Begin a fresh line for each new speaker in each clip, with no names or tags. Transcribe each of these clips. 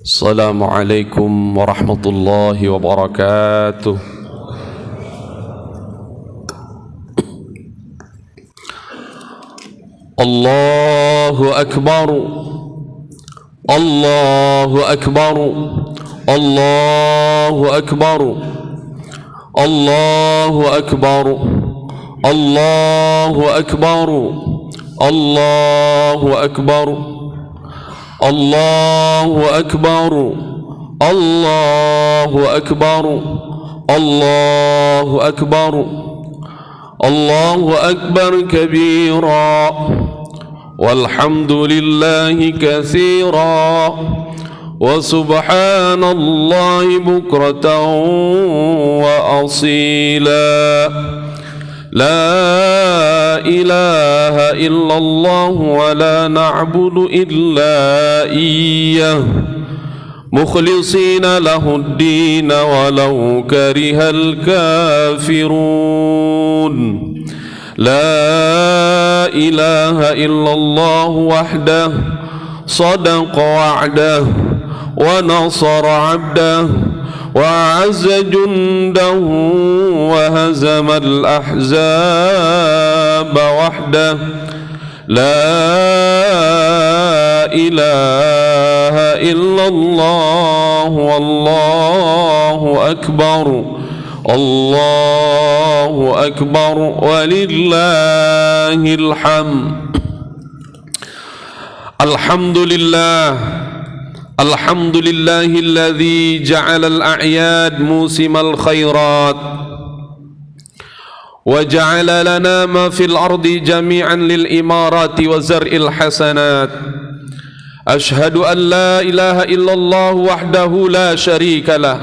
السلام عليكم ورحمة الله وبركاته. الله أكبر الله أكبر الله أكبر الله أكبر الله أكبر الله أكبر الله أكبر الله أكبر الله أكبر الله أكبر كبيرا والحمد لله كثيرا وسبحان الله بكرة وأصيلا لا إله إلا الله ولا نعبد إلا إياه مخلصين له الدين ولو كره الكافرون لا إله إلا الله وحده صدق وعده ونصر عبده وأعز جنده وهزم الأحزاب وحده لا إله إلا الله والله أكبر الله أكبر ولله الحمد. الحمد لله الحمد لله الذي جعل الأعياد موسم الخيرات وجعل لنا ما في الأرض جميعا للإمارات وزرع الحسنات. أشهد أن لا إله إلا الله وحده لا شريك له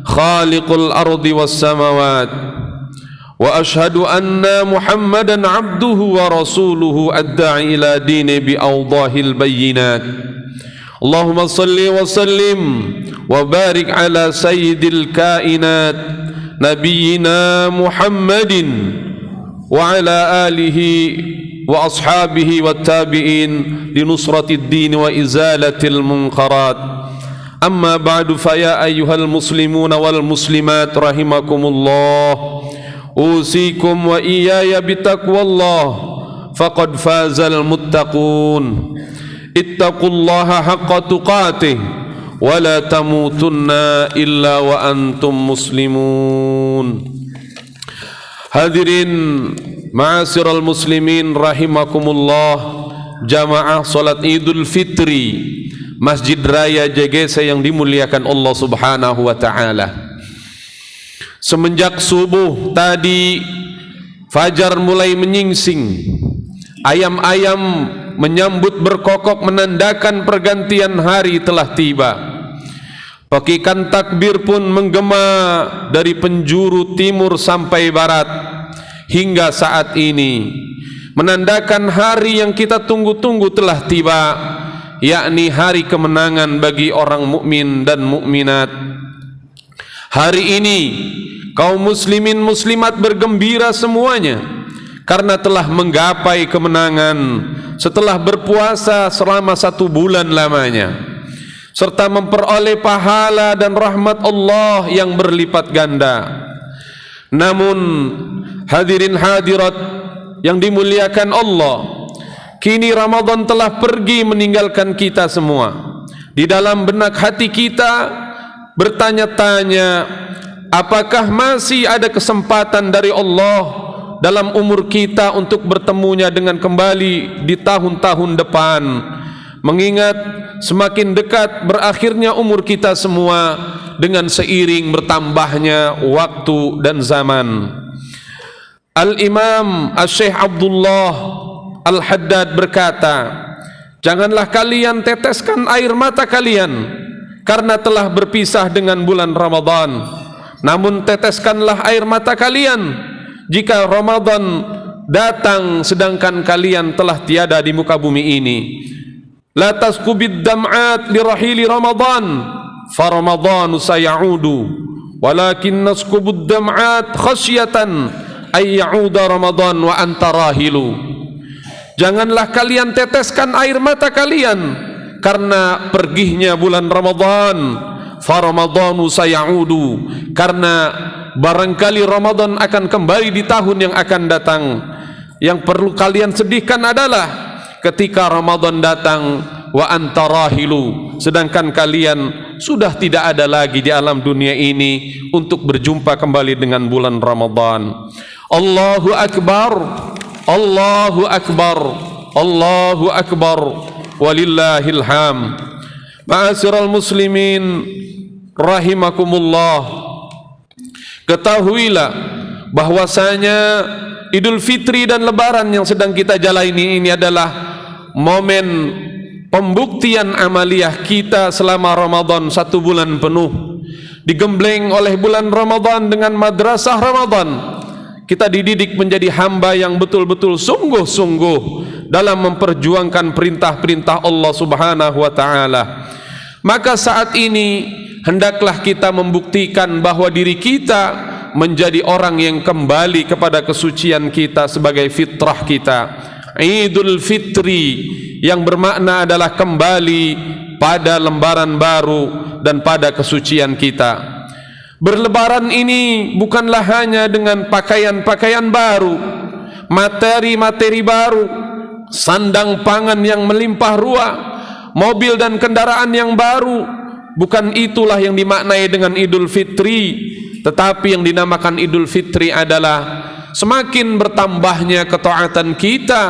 خالق الأرض والسماوات وأشهد أن محمدا عبده ورسوله الداعي إلى دينه بأوضاح البينات. اللهم صل وسلم وبارك على سيد الكائنات نبينا محمد وعلى آله وأصحابه والتابعين لنصرة الدين وإزالة المنكرات. أما بعد فيا أيها المسلمون والمسلمات رحمكم الله أوصيكم وإياي بتقوى الله فقد فاز المتقون. اتقوا الله حق تقاته ولا تموتن إلا وأنتم مسلمون. Hadirin ma'asyiral muslimin rahimakumullah, jamaah salat Idul Fitri Masjid Raya Jegese yang dimuliakan Allah Subhanahu wa taala. Semenjak subuh tadi fajar mulai menyingsing, ayam-ayam menyambut berkokok menandakan pergantian hari telah tiba. Pekikan takbir pun menggema dari penjuru timur sampai barat hingga saat ini, menandakan hari yang kita tunggu-tunggu telah tiba, yakni hari kemenangan bagi orang mukmin dan mukminat. Hari ini kaum muslimin muslimat bergembira semuanya karena telah menggapai kemenangan setelah berpuasa selama 1 bulan lamanya, serta memperoleh pahala dan rahmat Allah yang berlipat ganda. Namun hadirin hadirat yang dimuliakan Allah, kini Ramadan telah pergi meninggalkan kita semua. Di dalam benak hati kita bertanya-tanya, apakah masih ada kesempatan dari Allah dalam umur kita untuk bertemunya dengan kembali di tahun-tahun depan, mengingat semakin dekat berakhirnya umur kita semua dengan seiring bertambahnya waktu dan zaman. Al-Imam Al-Syekh Abdullah Al-Haddad berkata, janganlah kalian teteskan air mata kalian karena telah berpisah dengan bulan Ramadan, namun teteskanlah air mata kalian jika Ramadan datang sedangkan kalian telah tiada di muka bumi ini. La tasqubid dam'at li rahili Ramadan fa Ramadanu sayaudu walakin nasqubud dam'at khasyatan ay ya'uda Ramadan wa anta rahilu. Janganlah kalian teteskan air mata kalian karena perginya bulan Ramadan, fa ramadhanu sayaudu, karena barangkali Ramadan akan kembali di tahun yang akan datang. Yang perlu kalian sedihkan adalah ketika Ramadan datang wa anta rahilu, sedangkan kalian sudah tidak ada lagi di alam dunia ini untuk berjumpa kembali dengan bulan Ramadan. Allahu akbar, Allahu akbar, Allahu akbar, walillahil ham. Ma'asyiral muslimin rahimakumullah, ketahuilah bahwasanya Idul Fitri dan Lebaran yang sedang kita jalani ini adalah momen pembuktian amaliyah kita selama Ramadan 1 bulan penuh, digembleng oleh bulan Ramadan dengan madrasah Ramadan. Kita dididik menjadi hamba yang betul-betul sungguh-sungguh dalam memperjuangkan perintah-perintah Allah Subhanahu wa ta'ala. Maka saat ini hendaklah kita membuktikan bahwa diri kita menjadi orang yang kembali kepada kesucian kita sebagai fitrah kita. Idul Fitri yang bermakna adalah kembali pada lembaran baru dan pada kesucian kita. Berlebaran ini bukanlah hanya dengan pakaian-pakaian baru, materi-materi baru, sandang pangan yang melimpah ruah, mobil dan kendaraan yang baru. Bukan itulah yang dimaknai dengan Idul Fitri. Tetapi yang dinamakan Idul Fitri adalah semakin bertambahnya ketaatan kita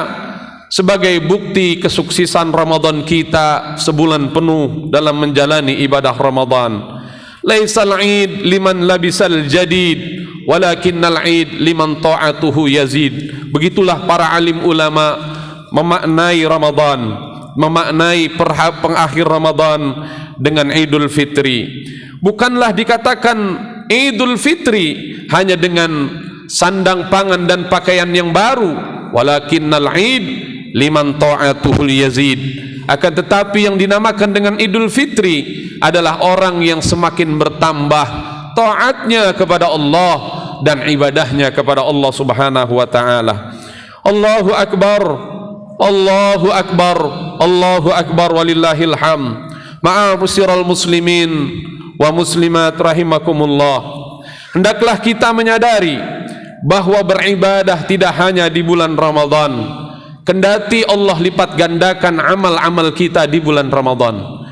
sebagai bukti kesuksesan Ramadan kita sebulan penuh dalam menjalani ibadah Ramadan. Laisal Eid liman labisal jadid, walakinnal Eid liman ta'atuhu yazid. Begitulah para alim ulama memaknai Ramadan, memaknai pengakhir Ramadan dengan Idul Fitri. Bukanlah dikatakan Idul Fitri hanya dengan sandang pangan dan pakaian yang baru, walakinnal Eid liman ta'atuhul yazid. Akan tetapi yang dinamakan dengan Idul Fitri adalah orang yang semakin bertambah taatnya kepada Allah dan ibadahnya kepada Allah Subhanahu wa ta'ala. Allahu akbar, Allahu akbar, Allahu akbar, walillahil ham. Ma'asyiral muslimin wa muslimat rahimakumullah, hendaklah kita menyadari bahwa beribadah tidak hanya di bulan Ramadan, kendati Allah lipat gandakan amal-amal kita di bulan Ramadan.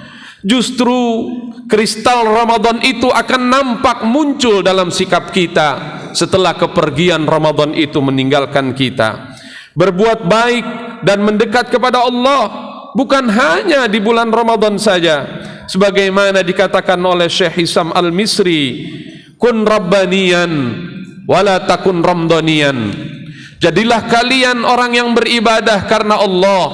Justru kristal Ramadan itu akan nampak muncul dalam sikap kita setelah kepergian Ramadan itu meninggalkan kita. Berbuat baik dan mendekat kepada Allah bukan hanya di bulan Ramadan saja, sebagaimana dikatakan oleh Syekh Hisam Al-Misri, kun rabbaniyan wala takun ramdaniyan. Jadilah kalian orang yang beribadah karena Allah,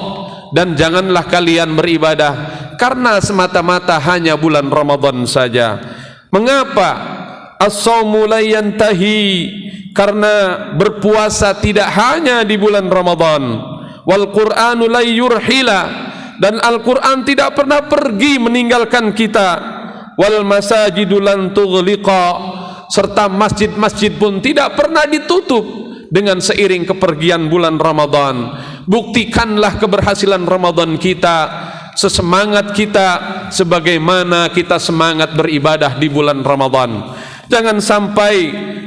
dan janganlah kalian beribadah karena semata-mata hanya bulan Ramadan saja. Mengapa? As-sawmu la yantahi, karena berpuasa tidak hanya di bulan Ramadan. Wal Qur'anu la yurhila, dan Al-Quran tidak pernah pergi meninggalkan kita. Wal masajidu lan tughliqa, serta masjid-masjid pun tidak pernah ditutup dengan seiring kepergian bulan Ramadan. Buktikanlah keberhasilan Ramadan kita, sesemangat kita sebagaimana kita semangat beribadah di bulan Ramadan. Jangan sampai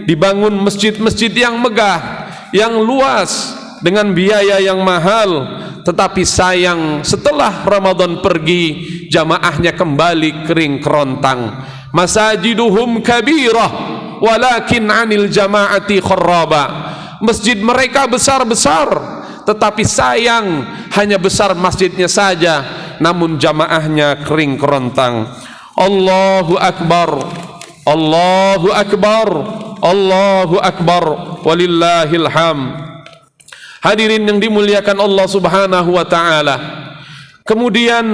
dibangun masjid-masjid yang megah, yang luas, dengan biaya yang mahal, tetapi sayang setelah Ramadan pergi jamaahnya kembali kering kerontang. Masajiduhum kabirah walakin anil jamaati kharraba. Masjid mereka besar-besar, tetapi sayang hanya besar masjidnya saja, namun jamaahnya kering kerontang. Allahu akbar, Allahu akbar, Allahu akbar, walillahil ham. Hadirin yang dimuliakan Allah Subhanahu wa ta'ala, kemudian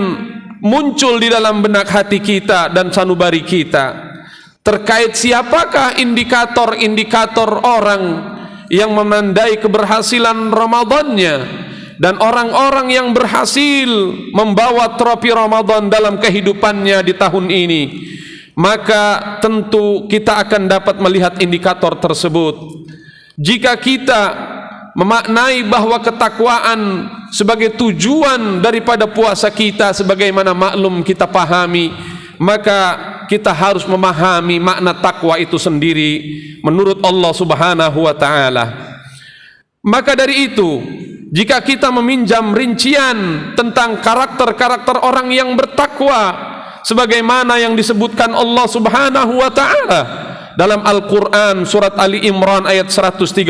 muncul di dalam benak hati kita dan sanubari kita terkait siapakah indikator-indikator orang yang menandai keberhasilan Ramadannya, dan orang-orang yang berhasil membawa trofi Ramadan dalam kehidupannya di tahun ini. Maka tentu kita akan dapat melihat indikator tersebut. Jika kita memaknai bahwa ketakwaan sebagai tujuan daripada puasa kita, sebagaimana maklum kita pahami, maka kita harus memahami makna takwa itu sendiri menurut Allah Subhanahu wa taala. Maka dari itu, jika kita meminjam rincian tentang karakter-karakter orang yang bertakwa sebagaimana yang disebutkan Allah Subhanahu wa taala dalam Al-Qur'an surat Ali Imran ayat 134,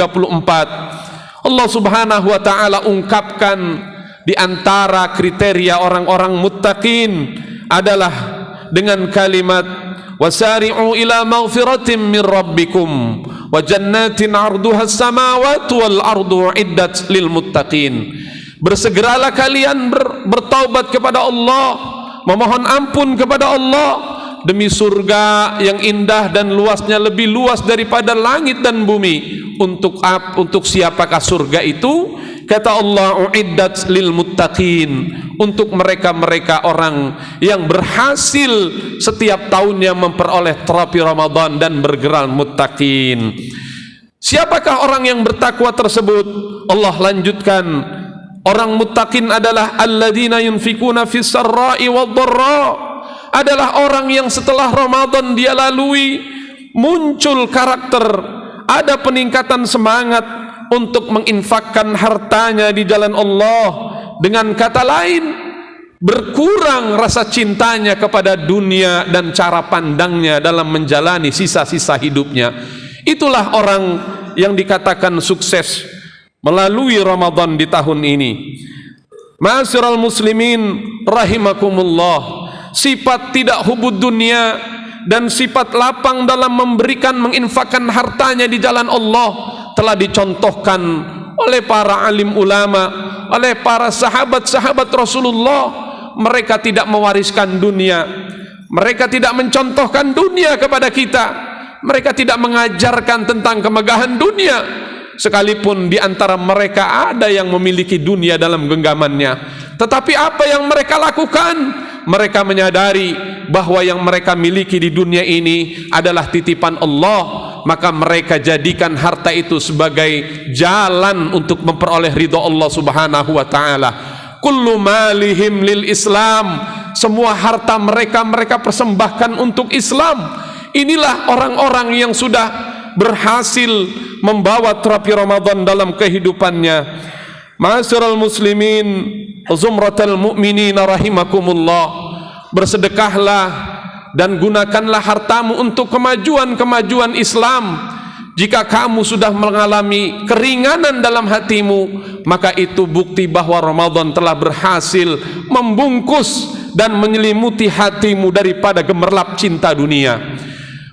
Allah Subhanahu wa taala ungkapkan di antara kriteria orang-orang muttaqin adalah dengan kalimat wasari'u ila maghfiratin min rabbikum wa jannatin 'arduha as-samawati wal ardu 'iddat lil muttaqin. Bersegeralah kalian bertaubat kepada Allah, memohon ampun kepada Allah demi surga yang indah dan luasnya lebih luas daripada langit dan bumi. Untuk siapakah surga itu? Kata Allah, uiddat lil muttaqin, untuk mereka-mereka orang yang berhasil setiap tahunnya memperoleh trofi Ramadan dan bergerak muttaqin. Siapakah orang yang bertakwa tersebut? Allah lanjutkan, orang muttaqin adalah alladzina yunfikuna fis sarra'i wad dharra, adalah orang yang setelah Ramadan dia lalui muncul karakter, ada peningkatan semangat untuk menginfakkan hartanya di jalan Allah. Dengan kata lain, berkurang rasa cintanya kepada dunia dan cara pandangnya dalam menjalani sisa-sisa hidupnya. Itulah orang yang dikatakan sukses melalui Ramadan di tahun ini. Ma'asyiral muslimin rahimakumullah, sifat tidak hubud dunia dan sifat lapang dalam memberikan, menginfakkan hartanya di jalan Allah telah dicontohkan oleh para alim ulama, oleh para sahabat-sahabat Rasulullah. Mereka tidak mewariskan dunia, mereka tidak mencontohkan dunia kepada kita, mereka tidak mengajarkan tentang kemegahan dunia, sekalipun di antara mereka ada yang memiliki dunia dalam genggamannya. Tetapi apa yang mereka lakukan? Mereka menyadari bahwa yang mereka miliki di dunia ini adalah titipan Allah, maka mereka jadikan harta itu sebagai jalan untuk memperoleh ridha Allah Subhanahu wa taala. Kullu malihim lil Islam, semua harta mereka persembahkan untuk Islam. Inilah orang-orang yang sudah berhasil membawa trofi Ramadan dalam kehidupannya. Ma'asyiral muslimin zumratal mu'minin rahimakumullah, bersedekahlah dan gunakanlah hartamu untuk kemajuan Islam. Jika kamu sudah mengalami keringanan dalam hatimu, maka itu bukti bahwa Ramadan telah berhasil membungkus dan menyelimuti hatimu daripada gemerlap cinta dunia.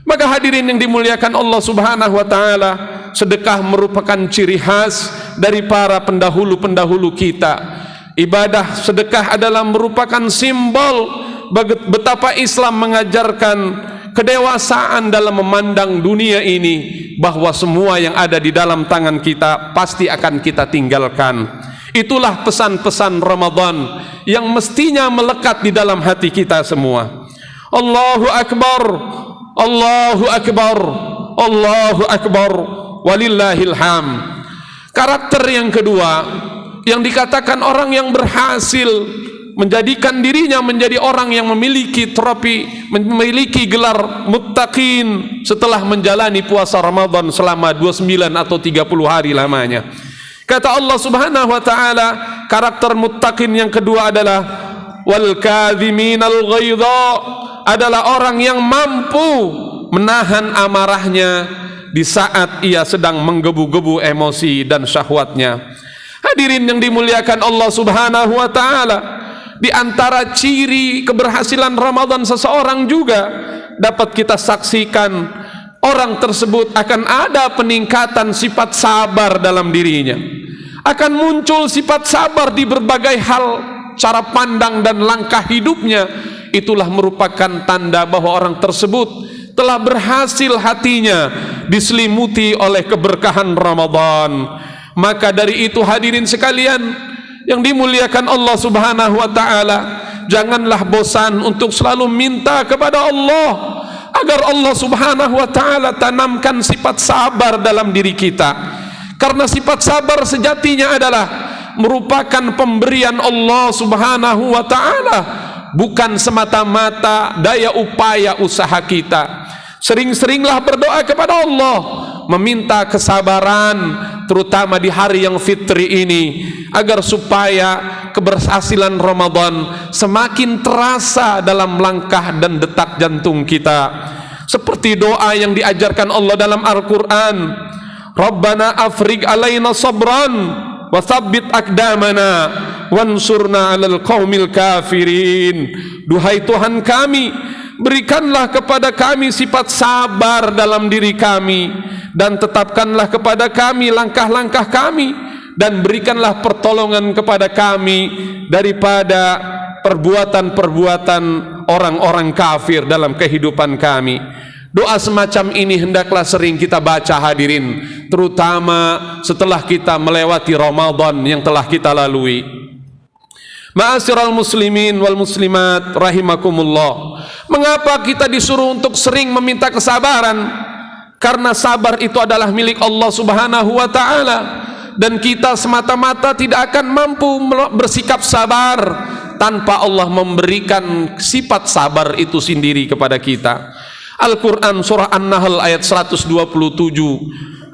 Maka hadirin yang dimuliakan Allah Subhanahu wa taala, sedekah merupakan ciri khas dari para pendahulu-pendahulu kita. Ibadah sedekah adalah merupakan simbol betapa Islam mengajarkan kedewasaan dalam memandang dunia ini, bahwa semua yang ada di dalam tangan kita pasti akan kita tinggalkan. Itulah pesan-pesan Ramadan yang mestinya melekat di dalam hati kita semua. Allahu Akbar, Allahu Akbar, Allahu Akbar, walillahil hamd. Karakter yang kedua yang dikatakan orang yang berhasil menjadikan dirinya menjadi orang yang memiliki trofi, memiliki gelar muttaqin setelah menjalani puasa Ramadan selama 29 atau 30 hari lamanya. Kata Allah Subhanahu wa taala, karakter muttaqin yang kedua adalah wal kadhiminal ghaidha, adalah orang yang mampu menahan amarahnya di saat ia sedang menggebu-gebu emosi dan syahwatnya. Hadirin yang dimuliakan Allah Subhanahu wa taala, di antara ciri keberhasilan Ramadan seseorang juga dapat kita saksikan, orang tersebut akan ada peningkatan sifat sabar dalam dirinya, akan muncul sifat sabar di berbagai hal, cara pandang dan langkah hidupnya. Itulah merupakan tanda bahwa orang tersebut telah berhasil hatinya diselimuti oleh keberkahan Ramadan. Maka dari itu hadirin sekalian yang dimuliakan Allah Subhanahu wa taala, janganlah bosan untuk selalu minta kepada Allah agar Allah Subhanahu wa taala tanamkan sifat sabar dalam diri kita. Karena sifat sabar sejatinya adalah merupakan pemberian Allah Subhanahu wa ta'ala, bukan semata-mata daya upaya usaha kita. Sering-seringlah berdoa kepada Allah, meminta kesabaran, terutama di hari yang fitri ini, agar supaya keberhasilan Ramadan semakin terasa dalam langkah dan detak jantung kita. Seperti doa yang diajarkan Allah dalam Al-Quran, Rabbana afrig alaina sabran wa thabbit aqdamana wansurna 'alal qaumil kafirin. Duhai Tuhan kami, berikanlah kepada kami sifat sabar dalam diri kami, dan tetapkanlah kepada kami langkah-langkah kami, dan berikanlah pertolongan kepada kami daripada perbuatan-perbuatan orang-orang kafir dalam kehidupan kami. Doa semacam ini hendaklah sering kita baca hadirin, terutama setelah kita melewati Ramadan yang telah kita lalui. Ma'asyiral muslimin wal muslimat rahimakumullah. Mengapa kita disuruh untuk sering meminta kesabaran? Karena sabar itu adalah milik Allah Subhanahu wa ta'ala, dan kita semata-mata tidak akan mampu bersikap sabar tanpa Allah memberikan sifat sabar itu sendiri kepada kita. Al-Quran surah An-Nahl ayat 127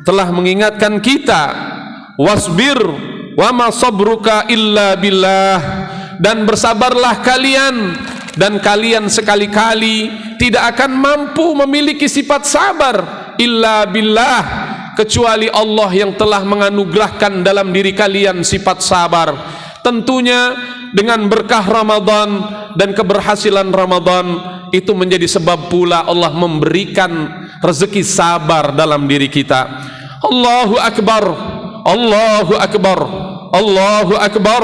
telah mengingatkan kita, wasbir wa ma sabruka illa billah, dan bersabarlah kalian, dan kalian sekali-kali tidak akan mampu memiliki sifat sabar illa billah, kecuali Allah yang telah menganugerahkan dalam diri kalian sifat sabar. Tentunya dengan berkah Ramadan dan keberhasilan Ramadan itu menjadi sebab pula Allah memberikan rezeki sabar dalam diri kita. Allahu Akbar, Allahu Akbar, Allahu Akbar,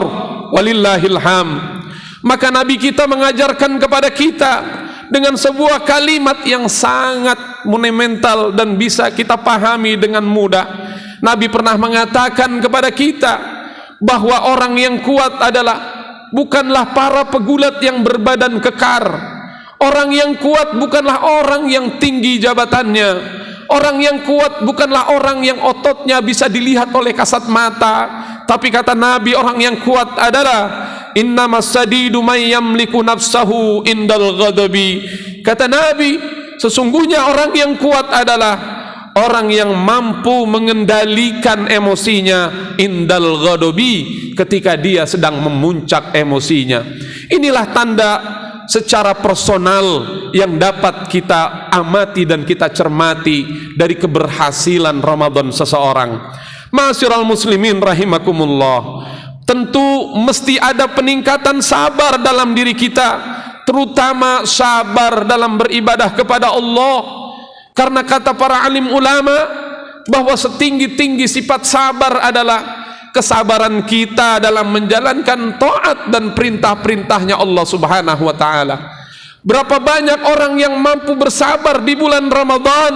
walillahil hamd. Maka Nabi kita mengajarkan kepada kita dengan sebuah kalimat yang sangat monumental dan bisa kita pahami dengan mudah. Nabi pernah mengatakan kepada kita bahwa orang yang kuat adalah bukanlah para pegulat yang berbadan kekar. Orang yang kuat bukanlah orang yang tinggi jabatannya. Orang yang kuat bukanlah orang yang ototnya bisa dilihat oleh kasat mata. Tapi kata Nabi, orang yang kuat adalah innamas sadidu may yamliku nafsahu indal ghadabi. Kata Nabi, sesungguhnya orang yang kuat adalah orang yang mampu mengendalikan emosinya indal ghadabi, ketika dia sedang memuncak emosinya. Inilah tanda secara personal yang dapat kita amati dan kita cermati dari keberhasilan Ramadan seseorang. Ma'asyiral muslimin rahimakumullah, tentu mesti ada peningkatan sabar dalam diri kita, terutama sabar dalam beribadah kepada Allah. Karena kata para alim ulama bahwa setinggi-tinggi sifat sabar adalah kesabaran kita dalam menjalankan taat dan perintah-perintahnya Allah Subhanahu wa ta'ala. Berapa banyak orang yang mampu bersabar di bulan Ramadan,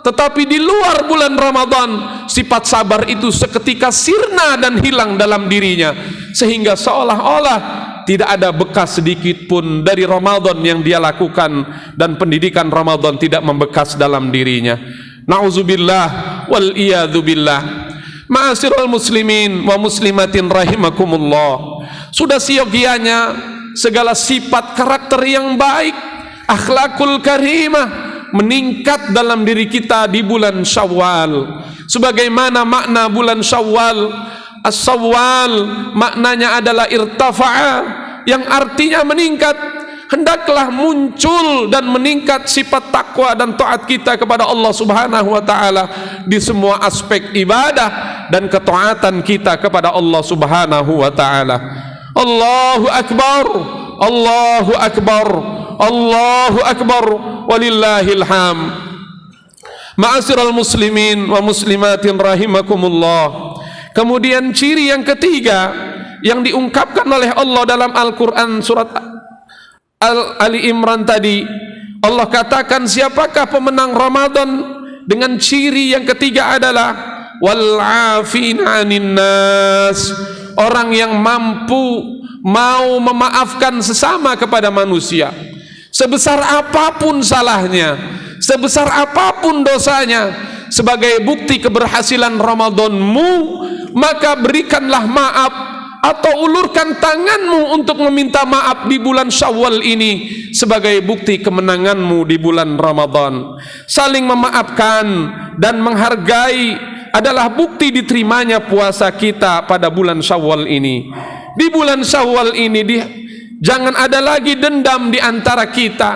tetapi di luar bulan Ramadan sifat sabar itu seketika sirna dan hilang dalam dirinya, sehingga seolah-olah tidak ada bekas sedikit pun dari Ramadan yang dia lakukan, dan pendidikan Ramadan tidak membekas dalam dirinya. Na'udzubillah wal iyadzu billah. Ma'asyiral muslimin wa muslimatin rahimakumullah, sudah siogianya segala sifat karakter yang baik, akhlakul karimah meningkat dalam diri kita di bulan Syawal. Sebagaimana makna bulan Syawal, as-Syawal maknanya adalah irtafa'a, yang artinya meningkat. Hendaklah muncul dan meningkat sifat takwa dan taat kita kepada Allah Subhanahu wa ta'ala di semua aspek ibadah dan ketaatan kita kepada Allah Subhanahu wa ta'ala. Allahu Akbar, Allahu Akbar, Allahu Akbar, walillahil hamd. Ma'asyiral muslimin wa muslimatin rahimakumullah. Kemudian ciri yang ketiga yang diungkapkan oleh Allah dalam Al-Quran surat Ali Imran tadi, Allah katakan siapakah pemenang Ramadan dengan ciri yang ketiga adalah wal 'afina 'anin nas, orang yang mampu mau memaafkan sesama kepada manusia, sebesar apapun salahnya, sebesar apapun dosanya, sebagai bukti keberhasilan Ramadanmu, maka berikanlah maaf atau ulurkan tanganmu untuk meminta maaf di bulan Syawal ini sebagai bukti kemenanganmu di bulan Ramadan. Saling memaafkan dan menghargai adalah bukti diterimanya puasa kita pada bulan Syawal ini. Di bulan Syawal ini jangan ada lagi dendam di antara kita,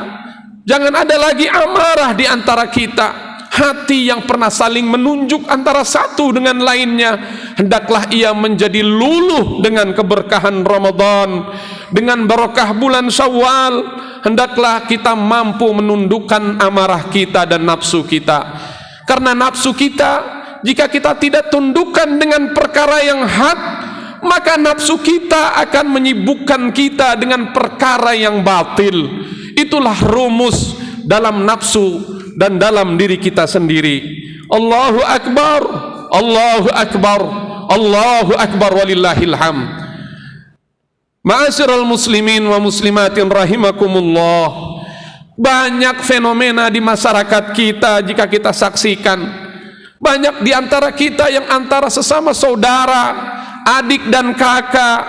jangan ada lagi amarah di antara kita. Hati yang pernah saling menunjuk antara satu dengan lainnya, hendaklah ia menjadi luluh dengan keberkahan Ramadan, dengan barokah bulan Syawal. Hendaklah kita mampu menundukkan amarah kita dan nafsu kita, karena nafsu kita, jika kita tidak tundukkan dengan perkara yang hak, maka nafsu kita akan menyibukkan kita dengan perkara yang batil. Itulah rumus dalam nafsu dan dalam diri kita sendiri. Allahu Akbar, Allahu Akbar, Allahu Akbar, walillahil hamd. Ma'asyiral muslimin wa muslimatin rahimakumullah, banyak fenomena di masyarakat kita jika kita saksikan. Banyak di antara kita yang antara sesama saudara, adik dan kakak,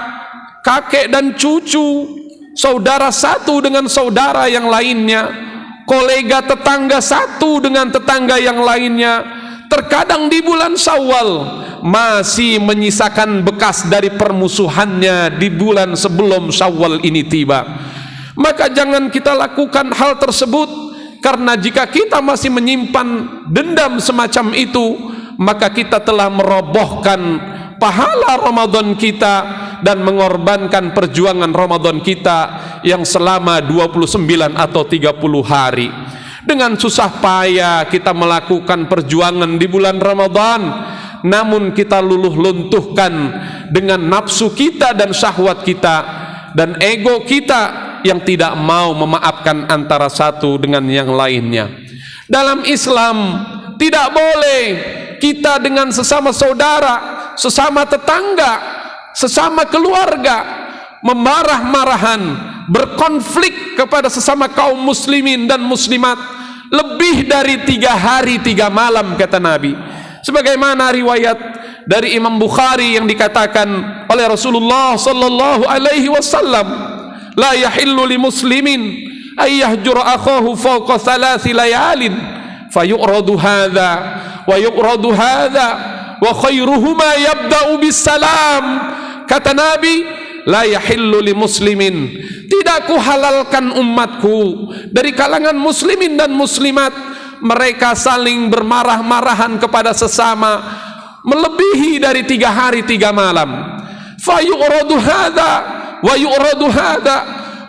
kakek dan cucu, saudara satu dengan saudara yang lainnya, kolega tetangga satu dengan tetangga yang lainnya, terkadang di bulan Syawal masih menyisakan bekas dari permusuhannya di bulan sebelum Syawal ini tiba. Maka jangan kita lakukan hal tersebut, karena jika kita masih menyimpan dendam semacam itu, maka kita telah merobohkan pahala Ramadan kita dan mengorbankan perjuangan Ramadan kita yang selama 29 atau 30 hari. Dengan susah payah kita melakukan perjuangan di bulan Ramadan, namun kita luluh luntuhkan dengan nafsu kita dan syahwat kita dan ego kita yang tidak mau memaafkan antara satu dengan yang lainnya. Dalam Islam tidak boleh kita dengan sesama saudara, sesama tetangga, sesama keluarga memarah-marahan, berkonflik kepada sesama kaum muslimin dan muslimat lebih dari 3 hari 3 malam, kata Nabi. Sebagaimana riwayat dari Imam Bukhari yang dikatakan oleh Rasulullah sallallahu alaihi wasallam, la yahillu li muslimin ay yahjura akhahu fawqa 3 layalin fayu'radu hadha wa yu'radu hadha wa khairuhuma yabda'u bis salam. Kata Nabi, la yahillu li muslimin, tidak kuhalalkan umatku dari kalangan muslimin dan muslimat mereka saling bermarah-marahan kepada sesama melebihi dari 3 hari 3 malam. Fa yu'radu hadza wa yu'radu hadza,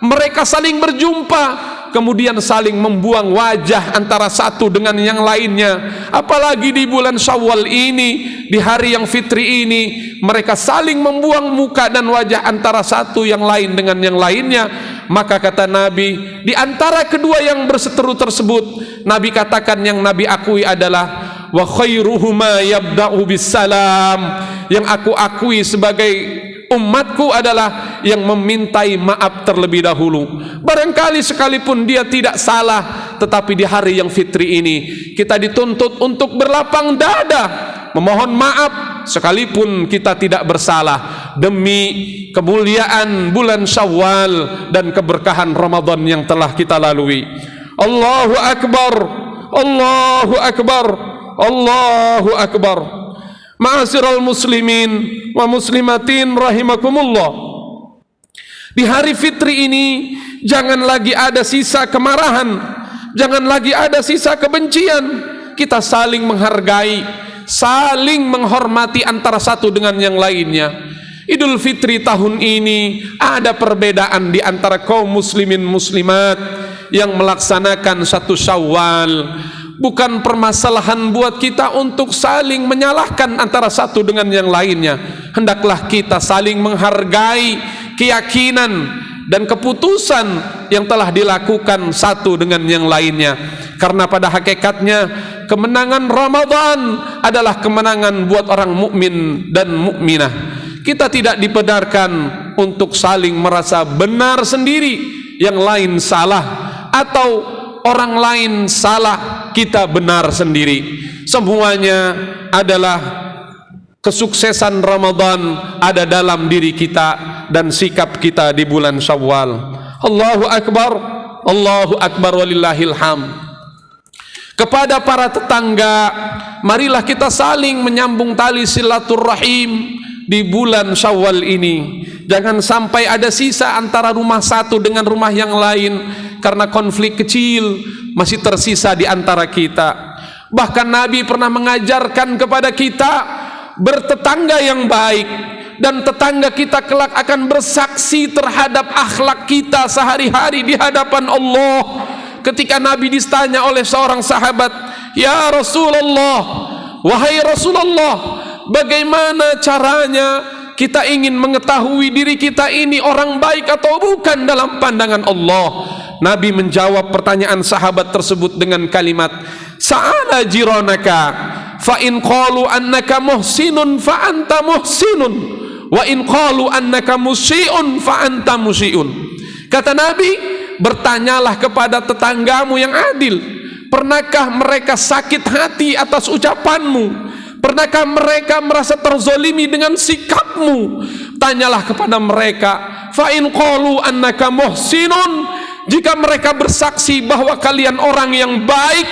mereka saling berjumpa kemudian saling membuang wajah antara satu dengan yang lainnya. Apalagi di bulan Syawal ini, di hari yang fitri ini, mereka saling membuang muka dan wajah antara satu yang lain dengan yang lainnya. Maka kata Nabi, di antara kedua yang berseteru tersebut, Nabi katakan yang Nabi akui adalah wa khairuhuma yabda'u bis salam, yang aku akui sebagai umatku adalah yang memintai maaf terlebih dahulu. Barangkali sekalipun dia tidak salah, tetapi di hari yang fitri ini kita dituntut untuk berlapang dada memohon maaf sekalipun kita tidak bersalah, demi kemuliaan bulan Syawal dan keberkahan Ramadan yang telah kita lalui. Allahu Akbar, Allahu Akbar, Allahu Akbar. Ma'asyiral muslimin wa muslimatin rahimakumullah, di hari fitri ini jangan lagi ada sisa kemarahan, jangan lagi ada sisa kebencian. Kita saling menghargai, saling menghormati antara satu dengan yang lainnya. Idul Fitri tahun ini ada perbedaan di antara kaum muslimin muslimat yang melaksanakan 1 Syawal. Bukan permasalahan buat kita untuk saling menyalahkan antara satu dengan yang lainnya. Hendaklah kita saling menghargai keyakinan dan keputusan yang telah dilakukan satu dengan yang lainnya. Karena pada hakikatnya kemenangan Ramadan adalah kemenangan buat orang mukmin dan mukminah. Kita tidak dibenarkan untuk saling merasa benar sendiri, yang lain salah, atau orang lain salah kita benar sendiri. Semuanya adalah kesuksesan Ramadan ada dalam diri kita dan sikap kita di bulan Syawal. Allahu Akbar, Allahu Akbar walillahil hamd. Kepada para tetangga, marilah kita saling menyambung tali silaturahim di bulan Syawal ini. Jangan sampai ada sisa antara rumah satu dengan rumah yang lain karena konflik kecil masih tersisa di antara kita. Bahkan Nabi pernah mengajarkan kepada kita bertetangga yang baik, dan tetangga kita kelak akan bersaksi terhadap akhlak kita sehari-hari di hadapan Allah. Ketika Nabi ditanya oleh seorang sahabat, "Ya Rasulullah, wahai Rasulullah, bagaimana caranya kita ingin mengetahui diri kita ini orang baik atau bukan dalam pandangan Allah?" Nabi menjawab pertanyaan sahabat tersebut dengan kalimat, "Sa'ala jiranaka, fa in qalu annaka muhsinun fa anta muhsinun, wa in qalu annaka musiun fa anta musiun." Kata Nabi, bertanyalah kepada tetanggamu yang adil, pernahkah mereka sakit hati atas ucapanmu? Pernahkah mereka merasa terzolimi dengan sikapmu? Tanyalah kepada mereka, fa in qalu annaka muhsinun, jika mereka bersaksi bahwa kalian orang yang baik,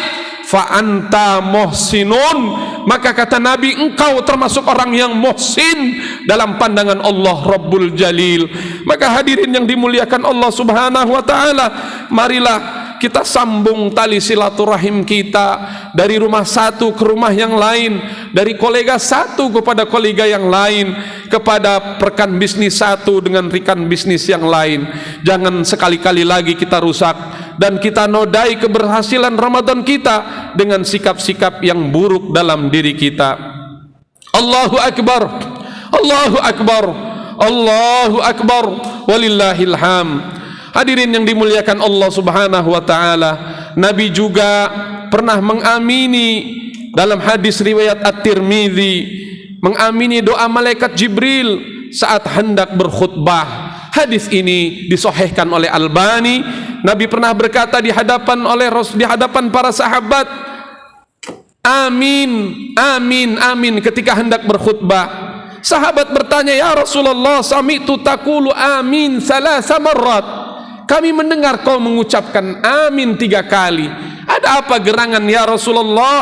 fa anta muhsinun, maka kata Nabi, engkau termasuk orang yang muhsin dalam pandangan Allah Rabbul Jalil. Maka hadirin yang dimuliakan Allah Subhanahu wa taala, marilah kita sambung tali silaturahim kita dari rumah satu ke rumah yang lain, dari kolega satu kepada kolega yang lain, kepada rekan bisnis satu dengan rekan bisnis yang lain. Jangan sekali-kali lagi kita rusak dan kita nodai keberhasilan Ramadan kita dengan sikap-sikap yang buruk dalam diri kita. Allahu Akbar, Allahu Akbar, Allahu Akbar walillahil hamd. Hadirin yang dimuliakan Allah Subhanahu wa taala, Nabi juga pernah mengamini dalam hadis riwayat At-Tirmidzi, mengamini doa malaikat Jibril saat hendak berkhutbah. Hadis ini disahihkan oleh Albani. Nabi pernah berkata di hadapan para sahabat, "Amin, amin, amin," ketika hendak berkhutbah. Sahabat bertanya, "Ya Rasulullah, sami'tu taqulu amin thalatha marrat." Kami mendengar kau mengucapkan amin 3 kali. Ada apa gerangan ya Rasulullah?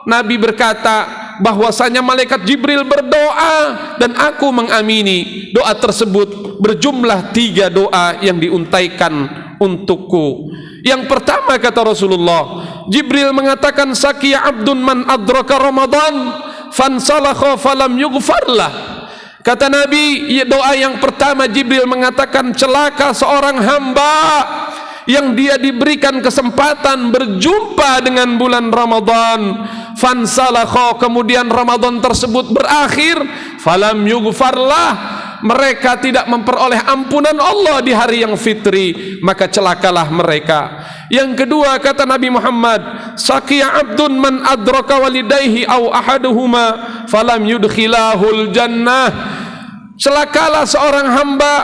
Nabi berkata bahwasanya malaikat Jibril berdoa dan aku mengamini. Doa tersebut berjumlah 3 doa yang diuntaikan untukku. Yang pertama, kata Rasulullah, Jibril mengatakan, "Sakiya abdun man adraka Ramadan fansalakha falam yughfarlah." Kata Nabi, doa yang pertama Jibril mengatakan, celaka seorang hamba yang dia diberikan kesempatan berjumpa dengan bulan Ramadan, fansalakha, kemudian Ramadan tersebut berakhir, falam yughfarlah, mereka tidak memperoleh ampunan Allah di hari yang fitri, maka celakalah mereka. Yang kedua, kata Nabi Muhammad, saqiya abdun man adraka walidayhi aw ahaduhuma falam yudkhilahul jannah. Celakalah seorang hamba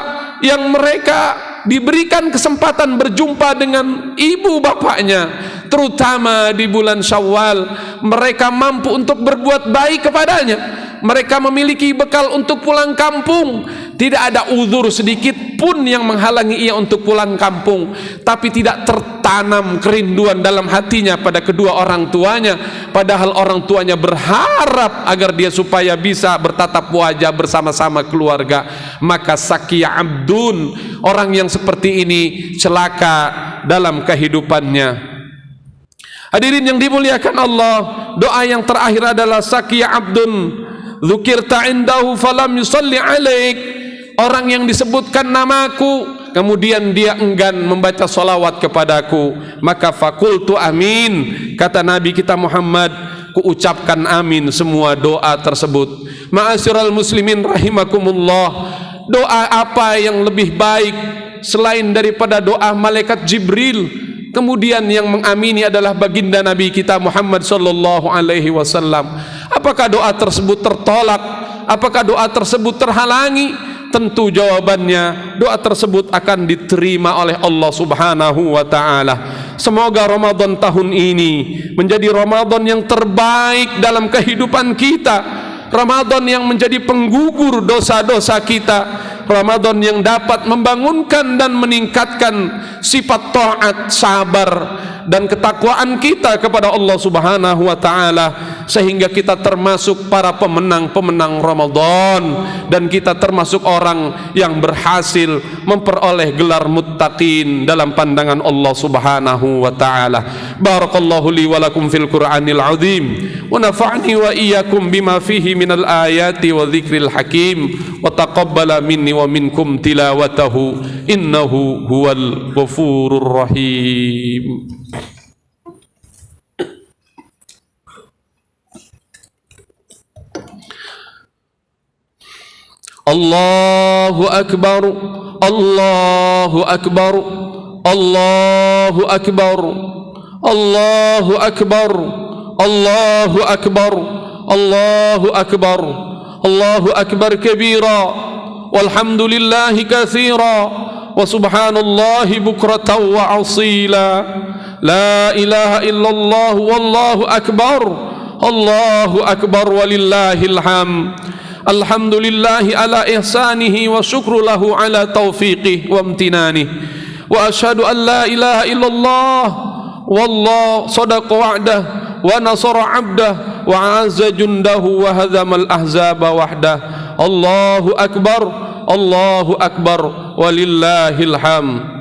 yang mereka diberikan kesempatan berjumpa dengan ibu bapaknya, terutama di bulan Syawal. Mereka mampu untuk berbuat baik kepadanya, mereka memiliki bekal untuk pulang kampung, tidak ada uzur sedikit pun yang menghalangi ia untuk pulang kampung, tapi tidak tertanam kerinduan dalam hatinya pada kedua orang tuanya, padahal orang tuanya berharap agar dia supaya bisa bertatap wajah bersama-sama keluarga. Maka saqiya abdun, orang yang seperti ini celaka dalam kehidupannya. Hadirin yang dimuliakan Allah, doa yang terakhir adalah saqiya abdun dzukirta indahu falam yusalli alaik, orang yang disebutkan namaku kemudian dia enggan membaca salawat kepadaku, maka fakultu amin, kata Nabi kita Muhammad, kuucapkan amin semua doa tersebut. Ma'asyiral muslimin rahimakumullah, doa apa yang lebih baik selain daripada doa malaikat Jibril? Kemudian yang mengamini adalah baginda Nabi kita Muhammad sallallahu alaihi wasallam. Apakah doa tersebut tertolak? Apakah doa tersebut terhalangi? Tentu jawabannya, doa tersebut akan diterima oleh Allah Subhanahu wa taala. Semoga Ramadan tahun ini menjadi Ramadan yang terbaik dalam kehidupan kita, Ramadan yang menjadi penggugur dosa-dosa kita, Ramadan yang dapat membangunkan dan meningkatkan sifat taat, sabar dan ketakwaan kita kepada Allah Subhanahu wa taala, sehingga kita termasuk para pemenang-pemenang Ramadan dan kita termasuk orang yang berhasil memperoleh gelar muttaqin dalam pandangan Allah Subhanahu wa taala. Barakallahu li wa lakum fil Qur'anil azim wa nafa'ni wa iyyakum bima fihi minal ayati wa dzikril hakim wa taqabbala minni wa minkum tilawatahu innahu huwal ghafurur rahim. Allahu akbar, Allahu akbar, Allahu akbar, Allahu akbar, Allahu akbar, Allahu akbar, Allahu akbar kabira, walhamdulillahi katsira, wa subhanallahi bukratan wa asila, la ilaha illallah wallahu akbar, Allahu akbar walillahil hamd. Alhamdulillahi ala ihsanihi wa syukru lahu ala taufiqih wa amtinanihi wa ashhadu an la ilaha illallah wallahu sadaqa wa'dah wa nasara 'abdah wa 'azza jundahu wa hadzamal ahzaba wahdah. Allahu akbar, Allahu akbar walillahil hamd.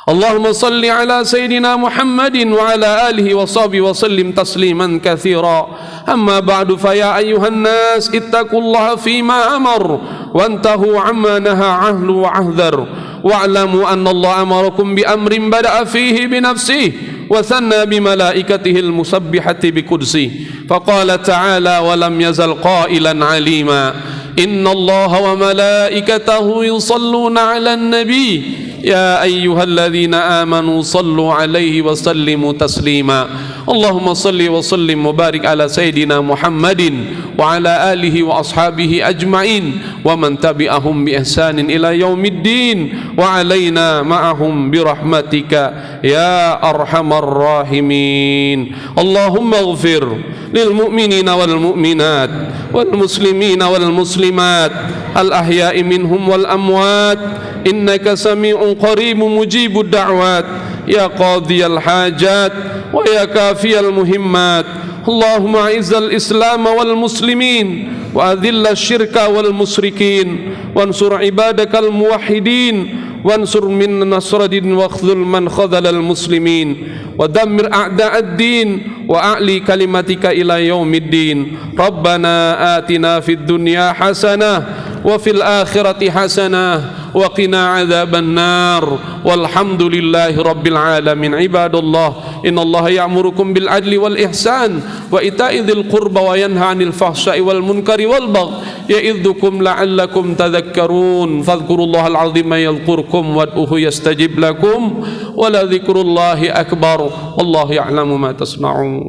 Allahumma salli ala Sayyidina Muhammadin wa ala alihi wa sahbihi wa sallim tasliman katsira. Amma ba'du, fa ya ayyuhan nas ittaqullaha fima amar wa antahu amma naha ahlu wa ahdhar wa'lamu anna Allah amarakum bi amrin bada'a fihi bi nafsihi wa thanna bi malaikatihi al-musabbihati bi qudsihi faqala ta'ala wa lam yazal qailan 'alima inna Allah wa malaikatahu yusalluna 'alan nabi ya ayyuhalladzina amanu sallu 'alaihi wa sallimu taslima. Allahumma salli wa sallim wa barik ala Sayyidina Muhammadin wa ala alihi wa ashabihi ajma'in wa man tabi'ahum bi ihsanin ila yaumiddin wa alaina ma'ahum bi rahmatika ya arhamar rahimin. Allahumma ighfir lil mu'minina wal mu'minat wal muslimina wal muslimat al ahya'i minhum wal amwat innaka sami'un qaribun mujibud da'wat ya qadiyal hajat wa ya kafiyal muhimmat. Allahumma izzal islam wal muslimin wa adhilla syirka wal musyrikin wansur ibadakal muwahhidin wansur min nasradin wa khzul man khadhalal muslimin wa dammir a'da'ad din wa a'li kalimatika ila yaumiddin. Rabbana atina fid dunya hasanah wa fil akhirati hasanah wa qina adzaban nar walhamdulillahi rabbil alamin. Ibadallah, innallaha ya'murukum bil adli wal ihsan wa ita'i dzil qurba wa yanha 'anil fahsya'i wal munkari wal baghi ya'idzukum la'allakum tadhakkarun. Fadhkurullahal 'azima yadhkurkum wad'uhu yastajib lakum wa la dzikrullahi akbar wallahu ya'lamu ma tasna'un.